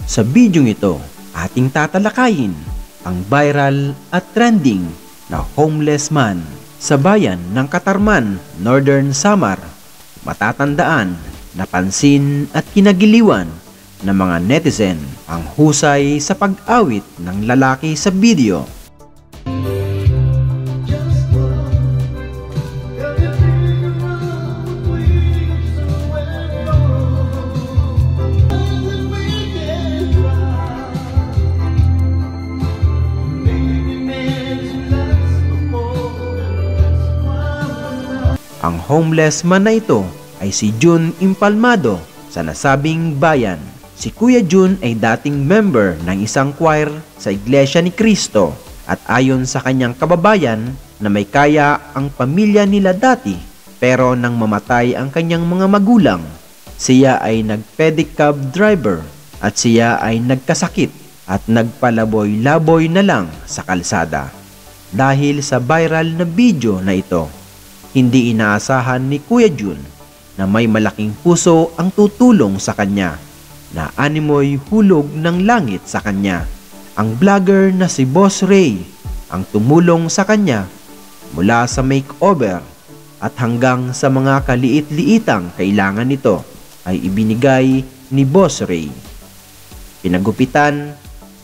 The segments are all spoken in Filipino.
Sa bidyong ito, ating tatalakayin ang viral at trending na homeless man sa bayan ng Katarman, Northern Samar. Matatandaan, napansin at kinagiliwan ng mga netizen ang husay sa pag-awit ng lalaki sa video. Ang homeless man na ito ay si Jun Impalmado sa nasabing bayan. Si Kuya Jun ay dating member ng isang choir sa Iglesia ni Cristo at ayon sa kanyang kababayan na may kaya ang pamilya nila dati, pero nang mamatay ang kanyang mga magulang, siya ay nag-pedicab driver at siya ay nagkasakit at nagpalaboy-laboy na lang sa kalsada. Dahil sa viral na video na ito, hindi inaasahan ni Kuya Jun na may malaking puso ang tutulong sa kanya, na animoy hulog ng langit sa kanya. Ang vlogger na si Boss Ray ang tumulong sa kanya mula sa makeover at hanggang sa mga kaliit-liitang kailangan nito ay ibinigay ni Boss Ray. Pinagupitan,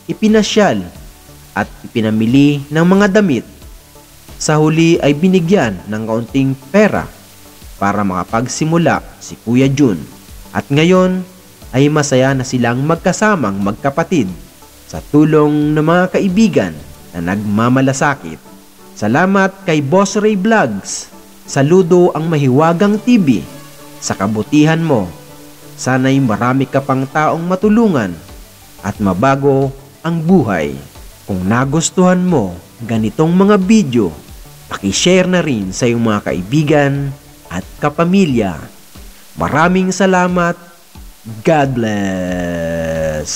ipinasyal at ipinamili ng mga damit. Sa huli ay binigyan ng kaunting pera para makapagsimula si Kuya Jun, at ngayon ay masaya na silang magkasamang magkapatid sa tulong ng mga kaibigan na nagmamalasakit. Salamat kay Boss Ray Vlogs. Saludo ang Mahiwagang TV sa kabutihan mo. Sana'y marami ka pang taong matulungan at mabago ang buhay. Kung nagustuhan mo ganitong mga video, paki-share na rin sa iyong mga kaibigan at kapamilya. Maraming salamat. God bless.